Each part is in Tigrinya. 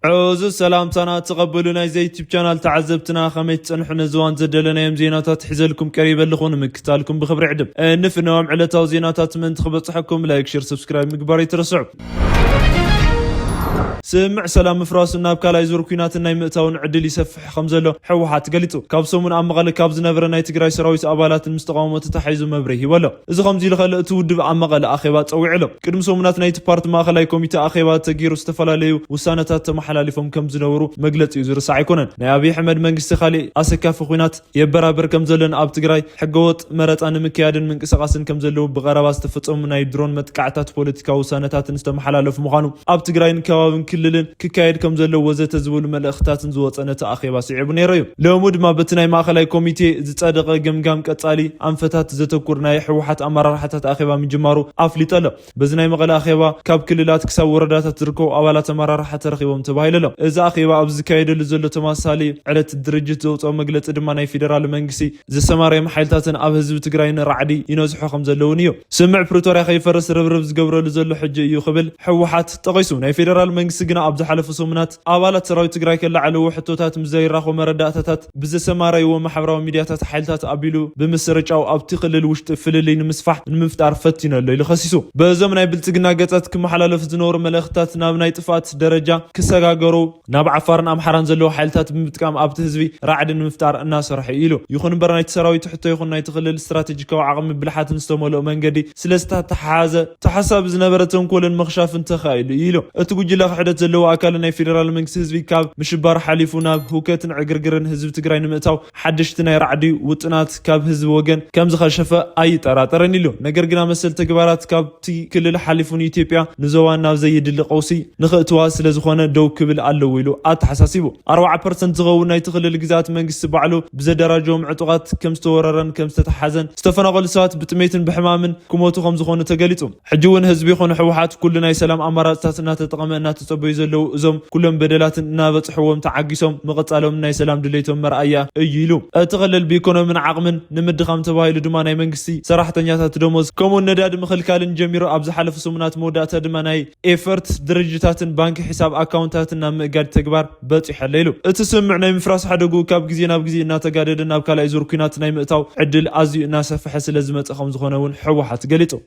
عوز السلام تنا تقبلونا زي يوتيوب قناه تعذبتنا خميت صنحنا زوان زدلنا يم زيناتات حزلكم قريبا لخون مكتالكم بخبر عدم نفنوم على زيناتات من تخبصحكم لايك شير سبسكرايب مقبر يترسعوا سمع سلام مفراسنا بكالاي زور كيناتنا يمتاون عدل يسفح خمزلو حوحات قاليتو كابسومن امغال كاب زنبر ناي تግራይ سراويت ابالات المستقاومه تتحيزو مبري ولا اذا خمزي لخل تودب امغال اخيبات صويعلو قدم سومنات ناي ديبارت ماخلاي كوميتي اخيبات تغيرو استفلاليو وسانتات تمحلاليفهم كم زنورو مغلط يزور سايكونن ناي ابي احمد منغست خالي اسكاف خوينات يبرابر كم زلن اب تግራይ حقوت مرطان مكيادن منقسقاسن كم زلو بغرباس تفصم ناي درون متقعتات بوليتيكا وسانتات استمحلالف مخانو اب تግራይን كوابن كللن ككايد كم زلو وزت زبول ملأختاتن زوصنه اخيبا صعب نيريو لومود ما بتناي ماخلاي كوميتي زصدق جمجام قصالي انفتات زتكورناي حوحات امرارحات اخيبا من جمارو افليطله بزناي مقلا اخيبا كاب كللات كسا وردات تركو ابالات امرارحات رخيبهم تبايلله اذا اخيبا ابز كايدل زلو تماسالي علت الدرجت زوصو مغلص دما ناي فيدرال منغسي زسماريم حيلتاتن اب حزب تግራይن رعدي ينزحو خم زلونيو سمع بريتوريا خيفرس ربرب زغبرلو زلو حجه يخبل حوحات تقيسو ناي فيدرال منغسي غنا ابز حلف سومنات ابالات سراويت تግራይ كلا علو حتوتات مزيراخو مرداتات بزسماري ومحبراو ميدياتات حيلتات ابيلو بمسرጫው ابتي خلل وشت فللين مسفح المفتار فتينله لخصيصو بزمناي بلصغنا غصات كمحلالف زنور ملختات ناب ناي طفات درجه كسغاغرو ناب عفارن امحران زلو حيلتات بمتقام ابت حزبي رعدن مفتار الناس رح يلو يخون برنايت سراويت حتى يخون ناي تخلل استراتيجيكو عقم بلحات نستمولو منغدي سلستا تحازه تحسب زنبرتن كلن مخشاف انتخايل يلو اتوجي حدت زلو اكل ناي فيدرال منكس حزبي كاب مشبار حليفونا هوكتن عغرغرن حزب تግራይ نمتاو حدشت ناي رعدي وطنات كاب حزب وغن كم زخشفه اي طراطرن يلو ነገር ግና መሰል ተግባራት ካብቲ ክልል ሓሊፉን ኢትዮጵያ ንዞዋን ናብ ዘይድል ቀውሲ ንኽእትዋ ስለ ዝኾነ ደው ክብል ኣለው ኢሉ ኣተሓሳሲቡ 40% ዝኸውን ናይ ትኽልል ግዛት መንግስቲ ባዕሉ ብዘደራጀዎም ዕጡቃት ከም ዝተወረረን ከም ዝተተሓዘን ዝተፈናቀሉ ሰባት ብጥሜትን ብሕማምን ክሞቱ ከም ዝኾኑ ተገሊጹ ሕጂ እውን ህዝቢ ይኹን ሕወሓት ኩሉ ናይ ሰላም ኣማራጽታት እናተጠቐመ እናተጸበዩ ዘለው እዞም ኩሎም በደላትን እናበጽሕዎም ተዓጊሶም መቐጻሎም ናይ ሰላም ድሌቶም መርኣያ እዩ ኢሉ እትኽልል ብኢኮኖሚን ዓቕምን ንምድኻም ተባሂሉ ድማ ናይ መንግስቲ ሰራሕተኛታት ደሞዝ كمون نداد مخلكالن جميرو ابز حلف سمنات موداتا دما ناي ايفرت درجتاتن بانك حساب اكاونتاتنا مقاد تكبار بصح ليلو اتسمع ناي مفراس حدغو كاب غزي ناب غزي ناتغادد ناب كالاي زور كينات ناي مئتاو عدل ازي ناسفح سلازمت خم زخونون حوحات غليطو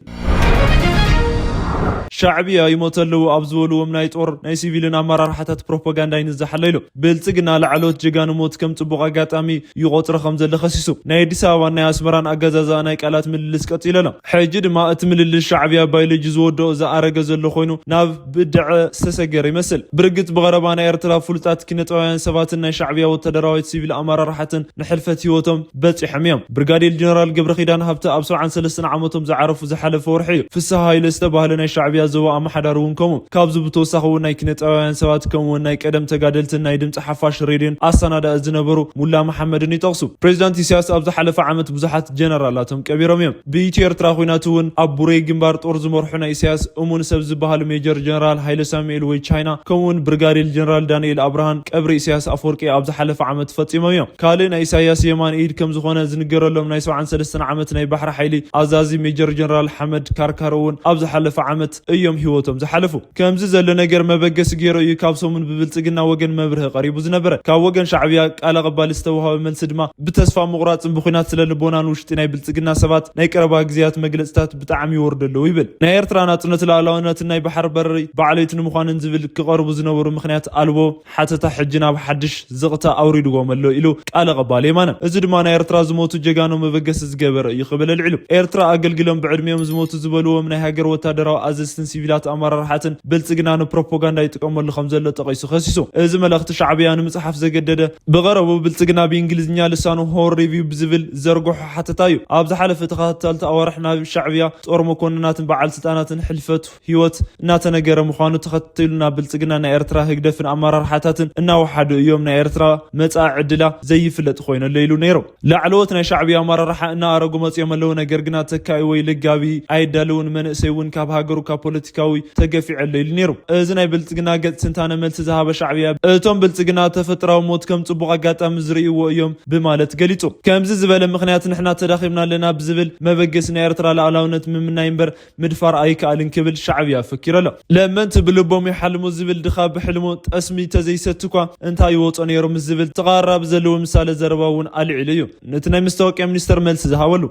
شعبيه يموتلو ابزولو ومناي طور ناي سيفيلنا مرار حتات بروباغاندا ينزحليلو بلصغنا لعلوت جيغان موت كم صبوق اغاطامي يغوتر خمزل خسيسو ناي ديساوا ناي اسمران اغازازا ناي قالات مللس قتيلنا حجد ما اتملل الشعبيه بايلوجي زودو za arage زلو خوينو ناب بدع سسغر يمثل برغت بغربانا ارترا فلطات كنطويان سباتنا شعبيه وتدراويت سيفيل امرار حتن نحلفت يوتم بصح حميم برغادير جنرال قبر خيدان هبته اب 73 عامتهم زعرفوا زحلف ورحي فسها هايل استبهلنا شعبيه زوا امحدارون كوم كابز بتوسخو ناي كنطويان سبات كوم ناي قدم تغادلت ناي دمص حفاش ريدين اسنادا ازنبرو مولا محمدن يطقسو بريزيدنت سياس اب زحلف عامت بزحات جنرالاتهم كبيرهم بيتير تراخويناتون ابوري جنبار طور زمرحنا سياس امون سبز بحال ميجر جنرال هايل ساميل وي تشاينا كون برغادير جنرال دانيال ابراهان قبر سياس افورقي اب زحلف عامت فطيمهم كالين ايساياس يمان ايد كم زخونه زنغرلهم ناي 73 عامت ناي بحر حيلي ازازي ميجر جنرال حمد كاركارون اب زحلف عامت ايوم هيوتهم زحلفو كمز زل ነገር መበገስ ገይሮ ይካብሶምን ብብልጽግና ወገን መብርህ ቀሪቡ ዝነበረ ካብ ወገን ሻዕቢያ ቃል ቀባል ዝተወሃበ መልስ ድማ ብተስፋ መቁራጽን ብኹናት ስለልቦናን ውሽጢ ናይ ብልጽግና ሰባት ናይ ቀረባ ግዝያት መግለጽታት ብጣዕሚ ይወርደሉ ይብል ናይ ኤርትራ ናጽነት ላዕላውነት ናይ ባሕር በሪ ባዕለይት ንምዃንን ዝብል ክቀርቡ ዝነበሩ ምኽንያት አልቦ ሓተታ ሕጅና ብሓድሽ ዝቕታ አውሪድዎም ኣሎ ኢሉ ቃል ቀባል የማነ እዚ ድማ ናይ ኤርትራ ዝሞቱ ጀጋኖ መበገስ ዝገበረ ይኽብል ልዕሉ ኤርትራ አገልግሎም ብዕድሜዮም ዝሞቱ ዝበልዎም ናይ ሃገር ወታደራዊ አዘዝትን ሲቪላት አመራርሓትን ብልጽግና ፕሮፓጋንዳ ይጥቀመሉ ከምዘሎ ተቀይሱ خصيصو እዚ መልእክት ሻዕቢያን መጽሐፍ ዘገደደ በቀረቡ ብልጽግና በእንግሊዝኛ ልሳኑ ሆር ሪቪው ብዝብል ዘርጎሕ ሓተታዩ ኣብ ዝሓለፈ ተኸታተልቲ አወርሕና ሻዕቢያ ጦር መኮንናትን በዓል ስልጣናትን ሕልፈት ህይወት እናተነገረ ምዃኑ ተኸታተሉና ብልጽግና ናይ ኤርትራ ህግደፍን አመራርሓታትን እናወሓዱ እዮም ናይ ኤርትራ መጻ ዕድላ ዘይፍለጥ ኮይኑ ለይሉ ነይሮ ላዕለወት ናይ ሻዕቢያ አመራርሓ እና አረጉ መጽኦም ኣለው ነገር ግና ተካይ ወይ ልጋቢ ኣይዳለውን መንእሰይውን ካብ ሃገሩ ሃገሩ ካብ ፖለቲካዊ ተገፊዕለ ኢሉ ነይሩ። እዚ ናይ ብልጽግና ገጽ ስንታነ መልሲ ዝሃበ ሻዕብያ እቶም ብልጽግና ተፈጥራዊ ሞት ከም ጽቡቕ ኣጋጣሚ ዝርእይዎ እዮም በማለት ገሊጹ። ከምዚ ዝበለ ምኽንያት ንሕና ተዳኺምና ኣለና ብዝብል መበገሲ ናይ ኤርትራ ሉዓላውነት ምምናይ እምበር ምድፋር ኣይከኣልን ክብል ሻዕብያ ፈኪሩ ኣሎ። ለመንቲ ብልቦም ይሓልሙ ዝብል ድኻ ብሕልሙ ጠስሚ ተዘይሰቲ እኳ እንታይ ይወጾ ነይሩ ምስ ዝብል ተቐራራቢ ዘለዎ ምሳሌ ዘረባ እውን ኣልዒሉ እዩ ነቲ ናይ መስታወቅያ ሚኒስተር መልሲ ዝሃበሉ።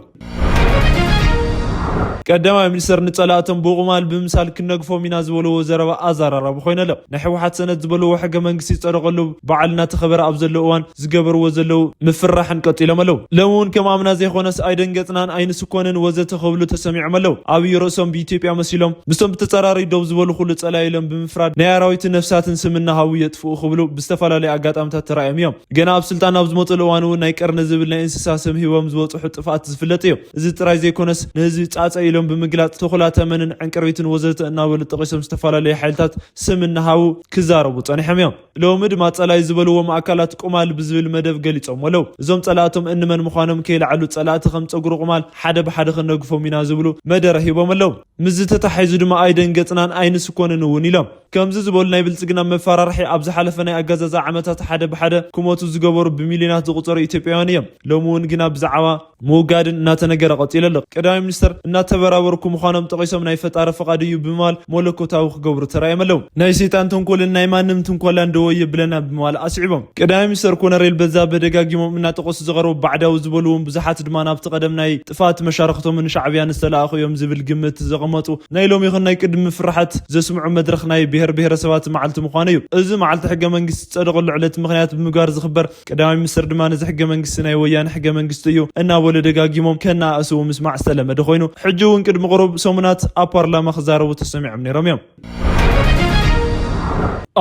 ቀዳማይ ሚኒስተር ንጸላእቶም ብቑማል ብምሳል ክነግፎም ኢና ዝበልዎ ዘረባ ኣዘራራቢ ኮይኑ ኣሎ። ናይ ሕወሓት ሰነድ ዝበልዎ ሕገ መንግስቲ ይጸደቐሉ በዓል እናተኸበረ ኣብ ዘሎ እዋን ዝገበርዎ ዘለው ምፍራሕን ቀጢሎም ኣለው። ሎሚ እውን ከም ኣምና ዘይኮነስ ኣይደንገጽናን ኣይንስኮንን ወዘተ ክብሉ ተሰሚዖም ኣለው። ኣብይ ርእሶም ብኢትዮጵያ መሲሎም ምስቶም ብተጸራሪ ደው ዝበሉ ኩሉ ጸላኢሎም ብምፍራድ ናይ ኣራዊት ነፍሳትን ስምና ሃዊ የጥፍኡ ክብሉ ብዝተፈላለዩ ኣጋጣሚታት ተራእዮም እዮም። ገና ኣብ ስልጣን ኣብ ዝመፅሉ እዋን እውን ናይ ቀርኒ ዝብል ናይ እንስሳ ስም ሂቦም ዝበፅሑ ጥፋት ዝፍለጥ እዮም። እዚ ጥራይ ዘይኮነስ ንህዝቢ ጻጸ ኢሎም ብምግላጽ ተኹላ ተመንን ዕንቅርቢትን ወዘተ እናበሉ ጠቂሶም ዝተፈላለዩ ሓይልታት ስምና ሃዊ ክዛረቡ ጸኒሖም እዮም። ሎሚ ድማ ጸላይ ዝበልዎም ኣካላት ቁማል ብዝብል መደብ ገሊጾም ኣለው። እዞም ጸላእቶም እንመን ምዃኖም ከይለዓሉ ጸላእቲ ከም ፀጉሪ ቁማል ሓደ ብሓደ ክነግፎም ኢና ዝብሉ መደረ ሂቦም ኣለው። ምዝ ተታሒዙ ድማ ኣይደንገጽናን ኣይንስኮንን እውን ኢሎም። ከምዚ ዝበሉ ናይ ብልጽግና መፈራርሒ ኣብ ዝሓለፈ ናይ ኣገዛዛ ዓመታት ሓደ ብሓደ ክሞቱ ዝገበሩ ብሚልዮናት ዝቁጸሩ ኢትዮጵያውያን እዮም። ሎሚ እውን ግና ብዛዕባ ምውጋድን እናተነገረ ቀፂሉ ኣሎ። ቀዳማይ ሚኒስተር እናተበራበርኩ ምዃኖም ጠቂሶም ናይ ፈጣሪ ፈቃድ እዩ ብምባል መለኮታዊ ክገብሩ ተራእዮም ኣለው። ናይ ሰይጣን ተንኮልን ናይ ማንም ትንኮላ እንደወየ ብለና ብምባል ኣስዒቦም። ቀዳማይ ሚኒስተር ኮሎኔል በዛብህ ደጋጊሞም እናጠቀሱ ዝቐርቡ ባዕዳዊ ዝበልዎም ብዙሓት ድማ ናብቲ ቀደም ናይ ጥፋት መሻርክቶምን ሻዕብያ ዝተላኣኹ እዮም ዝብል ግምት ዘቐመጡ ናይ ሎሚ ይኹን ናይ ቅድሚ ፍርሓት ዘስምዑ መድረኽ ናይ ብሔረሰባት መዓልቲ ምዃኑ እዩ። እዚ መዓልቲ ሕገ መንግስቲ ዝጸደቐሉ ዕለት ምክንያት ብምግባር ዝኽበር ቀዳማይ ሚኒስተር ድማ ነዚ ሕገ መንግስቲ ናይ ወያነ ሕገ መንግስቲ እዩ እናበሉ ደጋጊሞም ከናእስቡ ምስማዕ ዝተለመደ ኮይኑ ሕጂ እውን ቅድሚ ቁሩብ ሰሙናት ኣብ ፓርላማ ክዛረቡ ተሰሚዖም ነይሮም እዮም።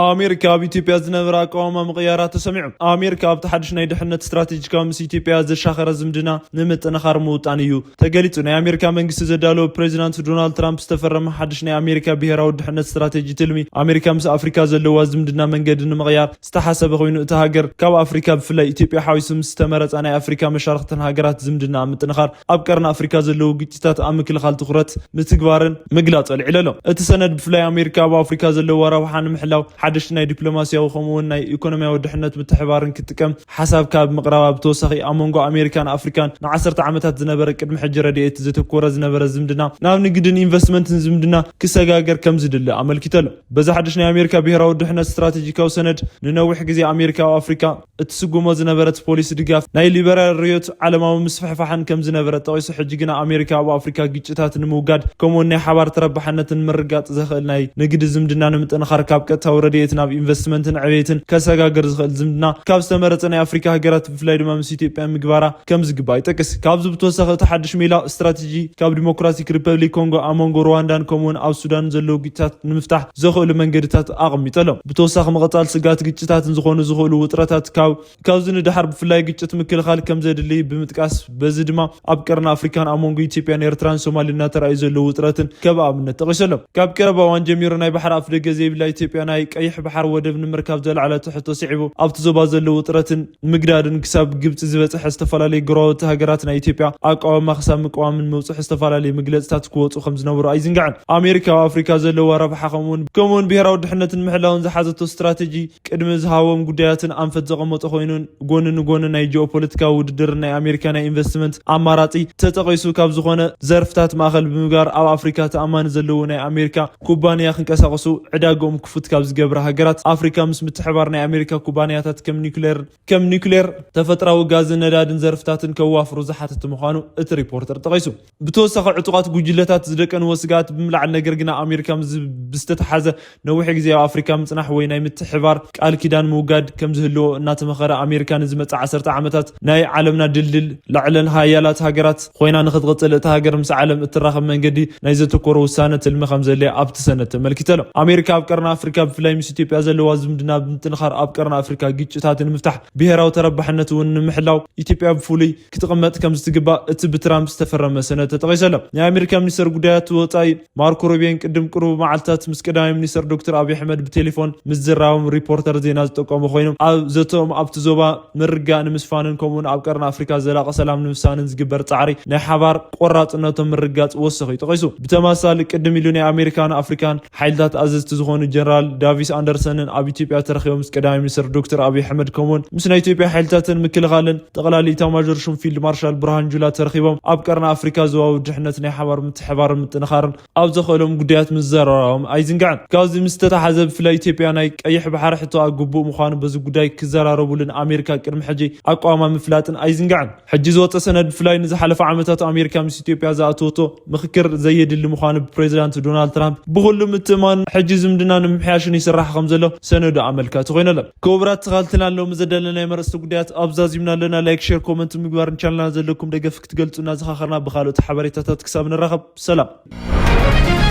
ኣሜሪካ ኣብ ኢትዮጵያ ዝነበረ ኣቃውማ ምቕያራ ተሰሚዑ። ኣሜሪካ ኣብቲ ሓድሽ ናይ ድሕነት ስትራቴጂካዊ ምስ ኢትዮጵያ ዘሻኸረ ዝምድና ንምጥንኻር ምውጣን እዩ ተገሊጹ። ናይ ኣሜሪካ መንግስቲ ዘዳለወ ፕሬዚዳንት ዶናልድ ትራምፕ ዝተፈረመ ሓድሽ ናይ ኣሜሪካ ብሔራዊ ድሕነት ስትራቴጂ ትልሚ ኣሜሪካ ምስ ኣፍሪካ ዘለዋ ዝምድና መንገዲ ንምቕያር ዝተሓሰበ ኮይኑ እቲ ሃገር ካብ ኣፍሪካ ብፍላይ ኢትዮጵያ ሓዊሱ ምስ ዝተመረጸ ናይ ኣፍሪካ መሻርክትን ሃገራት ዝምድና ምጥንኻር ኣብ ቀርኒ ኣፍሪካ ዘለዉ ግጭታት ኣብ ምክልኻል ትኩረት ምትግባርን ምግላጽ ኣልዒሉ ኣሎ። እቲ ሰነድ ብፍላይ ኣሜሪካ ኣብ ኣፍሪካ ዘለዋ ረብሓ ንምሕላው ሓድሽ ናይ ዲፕሎማሲያዊ ከምኡውን ናይ ኢኮኖሚያዊ ድሕነት ምትሕባርን ክትጥቀም ሓሳብ ካብ ምቕራባ ብተወሳኺ ኣብ መንጎ ኣሜሪካን ኣፍሪካን ንዓሰርተ ዓመታት ዝነበረ ቅድሚ ሕጂ ረድኤት ዘተኮረ ዝነበረ ዝምድና ናብ ንግድን ኢንቨስትመንትን ዝምድና ክሰጋገር ከም ዝድለ ኣመልኪቱ ኣሎ። በዚ ሓድሽ ናይ ኣሜሪካ ብሔራዊ ድሕነት ስትራቴጂካዊ ሰነድ ንነዊሕ ግዜ ኣሜሪካ ኣብ ኣፍሪካ እትስጉሞ ዝነበረት ፖሊሲ ድጋፍ ናይ ሊበራል ርዮት ዓለማዊ ምስፍሕፋሕን ከም ዝነበረ ጠቂሱ ሕጂ ግና ኣሜሪካ ኣብ ኣፍሪካ ግጭታት ንምውጋድ ከምኡውን ናይ ሓባር ተረባሕነትን ምርጋጽ ዘኽእል ናይ ንግዲ ዝምድና ንምጥንኻር ካብ ቀጥታዊ ረድኤት ናብ ኢንቨስትመንትን ዕብየትን ከሰጋገር ዝኽእል ዝምድና ካብ ዝተመረጸ ናይ ኣፍሪካ ሃገራት ብፍላይ ድማ ምስ ኢትዮጵያ ምግባራ ከም ዝግባእ ይጠቅስ። ካብዚ ብተወሳኺ እቲ ሓድሽ ሜላ ስትራቴጂ ካብ ዲሞክራቲክ ሪፐብሊክ ኮንጎ ኣብ መንጎ ሩዋንዳን ከምኡውን ኣብ ሱዳን ዘለዉ ግጭታት ንምፍታሕ ዘኽእሉ መንገድታት ኣቐሚጡ ኣሎ። ብተወሳኺ ምቕጻል ስጋት ግጭታትን ዝኽእሉ ውጥረታት ካብዚ ንድሓር ብፍላይ ግጭት ምክልኻል ከም ዘድሊ ብምጥቃስ በዚ ድማ ኣብ ቀርኒ ኣፍሪካን ኣብ መንጎ ኢትዮጵያን ኤርትራን ሶማልን እናተረኣዩ ዘለዉ ውጥረትን ከም ኣብነት ጠቂሱ ኣሎ። ካብ ቀረባ እዋን ጀሚሩ ናይ ባሕሪ ኣፍ ደገ ዘይብላ ኢትዮጵያ ናይ ቀይሕ ባሕሪ ወደብ ንምርካብ ዘለዓለ ትሕቶ ስዒቡ ኣብቲ ዞባ ዘለዉ ውጥረትን ምግዳድን ክሳብ ግብፂ ዝበፅሐ ዝተፈላለዩ ጎረቤት ሃገራት ናይ ኢትዮጵያ ኣቃውማ ክሳብ ምቅዋምን መውፅሒ ዝተፈላለዩ መግለፅታት ክወፁ ከም ዝነበሩ ኣይዝንጋዕን። ኣሜሪካ ኣብ ኣፍሪካ ዘለዋ ረብሓ ከምኡውን ብሔራዊ ድሕነትን ምሕላውን ዝሓዘቶ ስትራቴጂ ቅድሚ ዝሃቦም ጉዳያትን ኣንፈት ዘቐመጠ ኮይኑን ጎኒ ንጎኒ ናይ ጂኦፖለቲካዊ ውድድርን ናይ ኣሜሪካ ናይ ኢንቨስትመንት ኣማራፂ ተጠቂሱ ካብ ዝኾነ ዘርፍታት ማእኸል ብምግባር ኣብ ኣፍሪካ ተኣማኒ ዘለዉ ናይ ኣሜሪካ ኩባንያ ክንቀሳቀሱ ዕዳጎም ክፉት ካብ ዝገብራ ሃገራት ኣፍሪካ ምስ ምትሕባር ናይ ኣሜሪካ ኩባንያታት ከም ኒውክሌር ተፈጥራዊ ጋዝን ነዳድን ዘርፍታትን ከዋፍሩ ዝሓተተ ምዃኑ እቲ ሪፖርተር ጠቂሱ። ብተወሳኺ ዕጡቃት ጉጅለታት ዝደቀንዎ ስጋት ብምልዓል ነገር ግና ኣሜሪካ ብዝተተሓዘ ነዊሕ ግዜ ኣብ ኣፍሪካ ምጽናሕ ወይ ናይ ምትሕባር ቃል ኪዳን ምውጋድ ከም ዝህልዎ እናተመኸረ ኣሜሪካ ንዝመጽእ 10 ዓመታት ናይ ዓለምና ድልድል ላዕለን ሃያላት ሃገራት ኮይና ንኽትቕጽል እቲ ሃገር ምስ ዓለም እትራኸብ መንገዲ ናይ ዘተኮረ ውሳነ ትልሚ ከም ዘድልያ ኣብቲ ሰነድ ተመልኪቱ ኣሎ። ኣሜሪካ ኣብ ቀርኒ ኣፍሪካ ብፍላይ ምስ ኢትዮጵያ ዘለዋ ዝምድና ብምጥንኻር ኣብ ቀረና ኣፍሪካ ግጭታትን ምፍታሕ ብሄራዊ ተረባሕነት እውን ንምሕላው ኢትዮጵያ ብፍሉይ ክትቕመጥ ከም ዝትግባእ እቲ ብትራምፕ ዝተፈረመ ሰነድ ተጠቒሰሎ። ናይ ኣሜሪካ ሚኒስትር ጉዳያት ወፃኢ ማርኮ ሩቢዮን ቅድም ቅሩብ መዓልትታት ምስ ቀዳማይ ሚኒስትር ዶክተር ኣብይ ኣሕመድ ብቴሌፎን ምስ ዝራኸቡ ሪፖርተር ዜና ዝጠቀሙ ኮይኖም ኣብ ዘቶም ኣብቲ ዞባ ምርጋእ ንምስፋንን ከምኡውን ኣብ ቀረና ኣፍሪካ ዘላቒ ሰላም ንምስፋንን ዝግበር ፃዕሪ ናይ ሓባር ቆራፅነቶም ምርጋፅ ወሰኺ ይጠቒሱ። ብተመሳሳሊ ቅድም ኢሉ ናይ ኣሜሪካን ኣፍሪካን ሓይልታት ኣዘዝቲ ዝኾኑ ጀነራል ዳቪስ ኣንደርሰንን ኣብ ኢትዮጵያ ተረኺቦም ምስ ቀዳማይ ሚኒስትር ዶክተር ኣብይ ኣሕመድ ከምኡውን ምስ ናይ ኢትዮጵያ ሓይልታትን ምክልኻልን ጠቕላሊ ኢታማዦር ሹም ፊልድ ማርሻል ብርሃኑ ጁላ ተረኺቦም ኣብ ቀረና ኣፍሪካ ዞባዊ ድሕነት ናይ ሓባር ምትሕብባርን ምጥንኻርን ኣብ ዘኽእሎም ጉዳያት ምዝረራቦም ኣይዝንጋዕን። ካብዚ ምስ ተተሓዘ ብፍላይ ኢትዮጵያ ናይ ቀይሕ ባሕሪ ሕቶ ግቡእ ምዃኑ በዚ ጉዳይ ክዘራረቡልን ኣሜሪካ ቅድሚ ሕጂ ኣቋማ ምፍላጥን ኣይዝንጋዕን። ሕጂ ዝወፀ ሰነድ ብፍላይ ንዝሓለፈ ዓመታት ኣሜሪካ ምስ ኢትዮጵያ ዝኣተወቶ ምክክር ዘየድሊ ምዃኑ ብፕሬዚዳንት ዶናልድ ትራምፕ ብኩሉ ምትእማን ሕጂ ዝምድና ንምምሕያሽን ይስራሕ ከም ዘሎ ሰነዱ ኣመልካቲ ኮይነሎ። ክቡራት ተኻልትና ኣለዉ መዘደለና ናይ መረስቲ ጉዳያት ኣብዛዚምና ኣለና። ላይክ ሼር ኮመንት ምግባርን ቻናልና ዘለኩም ደገፍ ክትገልጹና ዝኻኸርና ብካልኦት ሓበሬታታት ክሳብ ንራኸብ ሰላም።